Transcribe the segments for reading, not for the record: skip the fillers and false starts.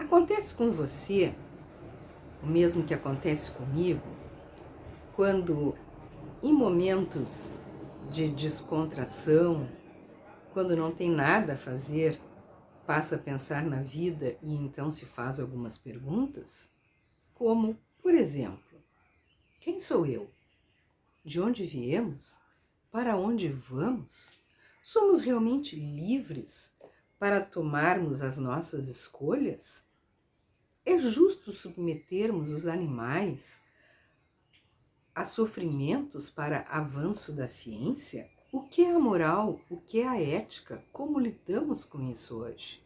Acontece com você o mesmo que acontece comigo quando, em momentos de descontração, quando não tem nada a fazer, passa a pensar na vida e então se faz algumas perguntas? Como, por exemplo, quem sou eu? De onde viemos? Para onde vamos? Somos realmente livres para tomarmos as nossas escolhas? É justo submetermos os animais a sofrimentos para avanço da ciência? O que é a moral? O que é a ética? Como lidamos com isso hoje?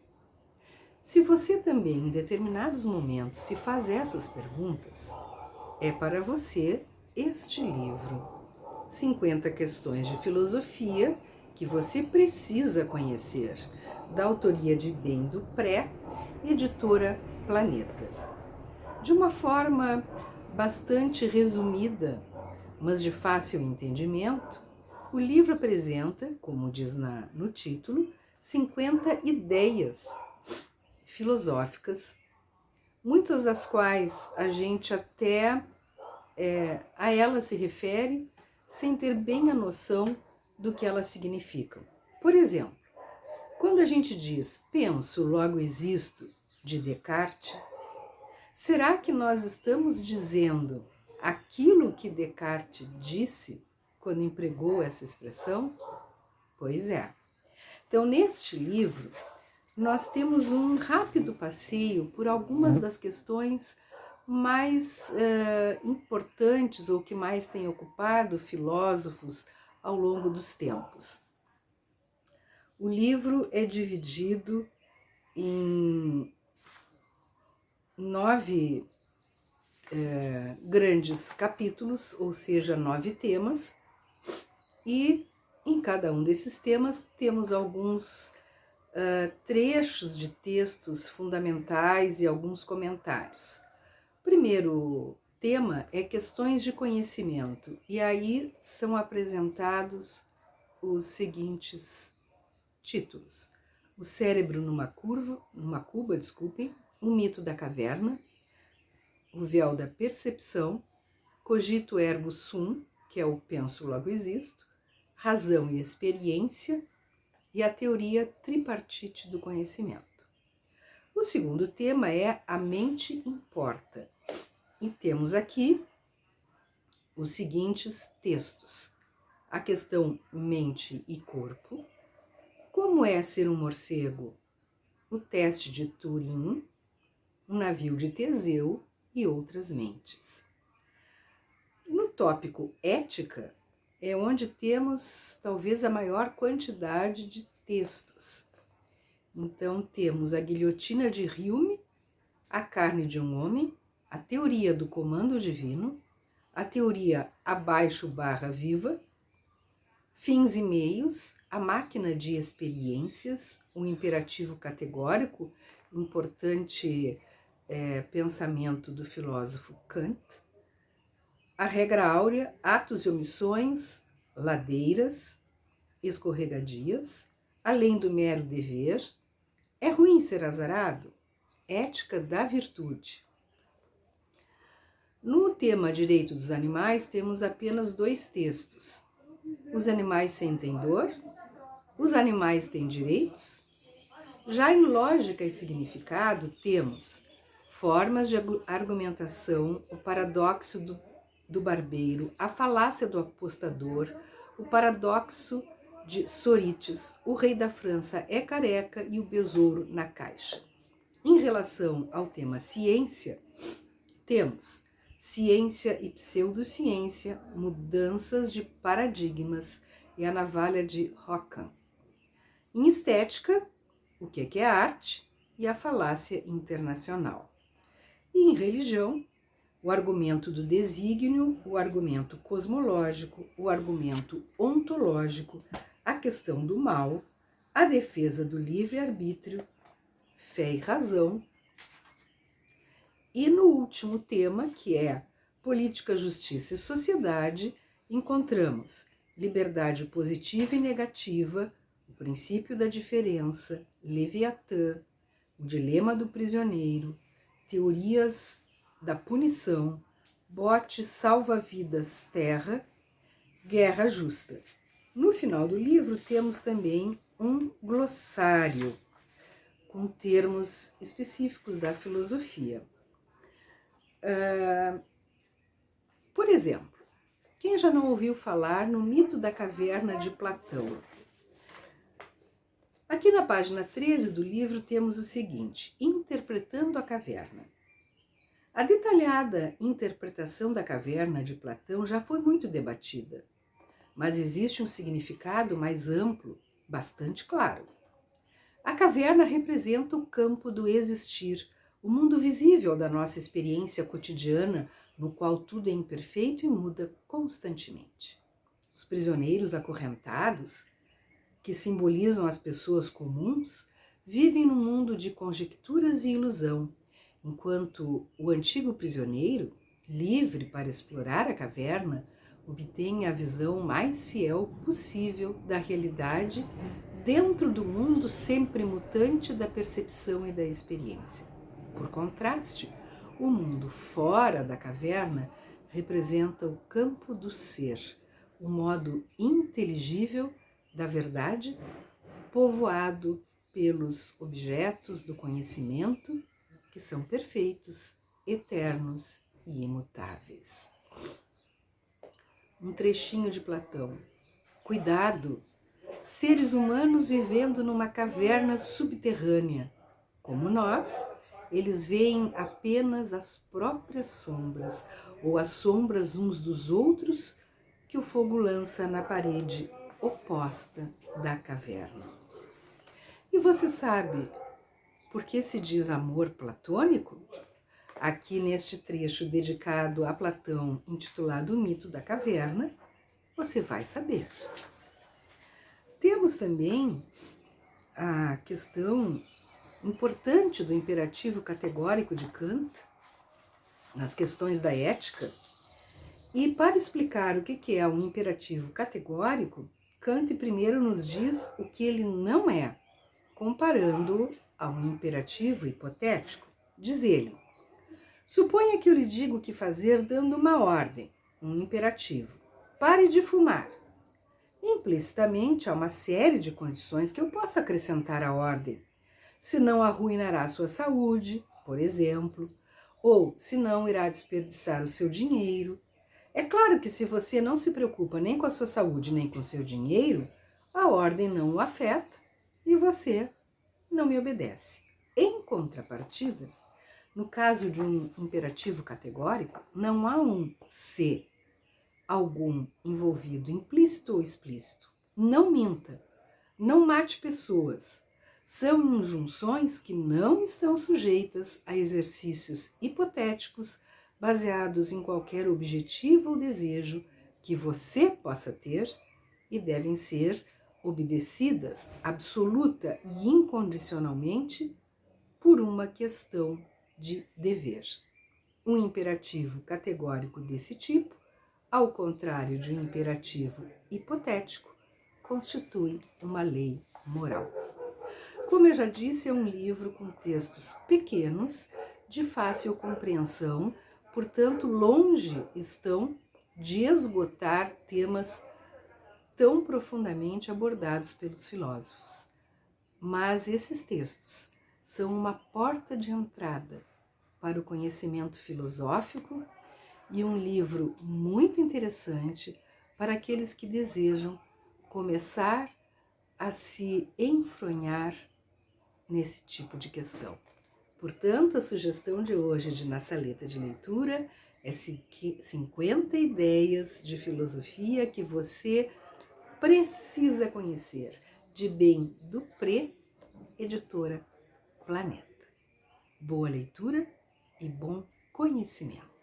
Se você também, em determinados momentos, se faz essas perguntas, é para você este livro. 50 questões de filosofia que você precisa conhecer, da autoria de Ben Dupré, editora Planeta. De uma forma bastante resumida, mas de fácil entendimento, o livro apresenta, como diz no título, 50 ideias filosóficas, muitas das quais a gente até a elas se refere sem ter bem a noção do que elas significam. Por exemplo, quando a gente diz penso, logo existo, de Descartes, será que nós estamos dizendo aquilo que Descartes disse quando empregou essa expressão? Pois é. Então, neste livro, nós temos um rápido passeio por algumas das questões mais importantes ou que mais têm ocupado filósofos ao longo dos tempos. O livro é dividido em 9 grandes capítulos, ou seja, 9 temas, e em cada um desses temas temos alguns trechos de textos fundamentais e alguns comentários. O primeiro tema é questões de conhecimento, e aí são apresentados os seguintes títulos: O cérebro numa cuba, O mito da caverna, O véu da percepção, Cogito ergo sum, que é o penso logo existo, Razão e experiência e a teoria tripartite do conhecimento. O segundo tema é A mente importa. E temos aqui os seguintes textos: a questão mente e corpo, como é ser um morcego, o teste de Turing, um navio de Teseu e outras mentes. No tópico ética, é onde temos talvez a maior quantidade de textos. Então temos a guilhotina de Hume, a carne de um homem, a teoria do comando divino, a teoria abaixo/viva, fins e meios, a máquina de experiências, o imperativo categórico, importante pensamento do filósofo Kant, a regra áurea, atos e omissões, ladeiras, escorregadias, além do mero dever, é ruim ser azarado? Ética da virtude. No tema direito dos animais, temos apenas 2 textos. Os animais sentem dor? Os animais têm direitos? Já em lógica e significado, temos formas de argumentação, o paradoxo do barbeiro, a falácia do apostador, o paradoxo de Sorites, o rei da França é careca e o besouro na caixa. Em relação ao tema ciência, temos ciência e pseudociência, mudanças de paradigmas e a navalha de Ockham. Em estética, o que é arte e a falácia internacional. E em religião, o argumento do desígnio, o argumento cosmológico, o argumento ontológico, a questão do mal, a defesa do livre-arbítrio, fé e razão. E no último tema, que é política, justiça e sociedade, encontramos liberdade positiva e negativa, o princípio da diferença, Leviatã, O Dilema do Prisioneiro, Teorias da Punição, Bote Salva-Vidas Terra, Guerra Justa. No final do livro temos também um glossário com termos específicos da filosofia. Por exemplo, quem já não ouviu falar no mito da caverna de Platão? Aqui na página 13 do livro temos o seguinte: interpretando a caverna. A detalhada interpretação da caverna de Platão já foi muito debatida, mas existe um significado mais amplo, bastante claro. A caverna representa o campo do existir, o mundo visível da nossa experiência cotidiana, no qual tudo é imperfeito e muda constantemente. Os prisioneiros acorrentados, que simbolizam as pessoas comuns, vivem num mundo de conjecturas e ilusão, enquanto o antigo prisioneiro, livre para explorar a caverna, obtém a visão mais fiel possível da realidade dentro do mundo sempre mutante da percepção e da experiência. Por contraste, o mundo fora da caverna representa o campo do ser, o modo inteligível da verdade, povoado pelos objetos do conhecimento, que são perfeitos, eternos e imutáveis. Um trechinho de Platão. Cuidado! Seres humanos vivendo numa caverna subterrânea. Como nós, eles veem apenas as próprias sombras, ou as sombras uns dos outros que o fogo lança na parede oposta da caverna. E você sabe por que se diz amor platônico? Aqui neste trecho dedicado a Platão, intitulado O Mito da Caverna, você vai saber. Temos também a questão importante do imperativo categórico de Kant, nas questões da ética. E para explicar o que é um imperativo categórico, Kant primeiro nos diz o que ele não é, comparando-o a um imperativo hipotético. Diz ele: suponha que eu lhe digo o que fazer dando uma ordem, um imperativo. Pare de fumar. Implicitamente há uma série de condições que eu posso acrescentar à ordem. Se não arruinará sua saúde, por exemplo, ou se não irá desperdiçar o seu dinheiro. É claro que se você não se preocupa nem com a sua saúde nem com o seu dinheiro, a ordem não o afeta e você não me obedece. Em contrapartida, no caso de um imperativo categórico, não há um se algum envolvido, implícito ou explícito. Não minta, não mate pessoas. São injunções que não estão sujeitas a exercícios hipotéticos baseados em qualquer objetivo ou desejo que você possa ter e devem ser obedecidas absoluta e incondicionalmente por uma questão de dever. Um imperativo categórico desse tipo, ao contrário de um imperativo hipotético, constitui uma lei moral. Como eu já disse, é um livro com textos pequenos, de fácil compreensão, portanto, longe estão de esgotar temas tão profundamente abordados pelos filósofos. Mas esses textos são uma porta de entrada para o conhecimento filosófico e um livro muito interessante para aqueles que desejam começar a se enfronhar nesse tipo de questão. Portanto, a sugestão de hoje de Na Saleta de Leitura é 50 ideias de filosofia que você precisa conhecer, de Ben Dupré, editora Planeta. Boa leitura e bom conhecimento.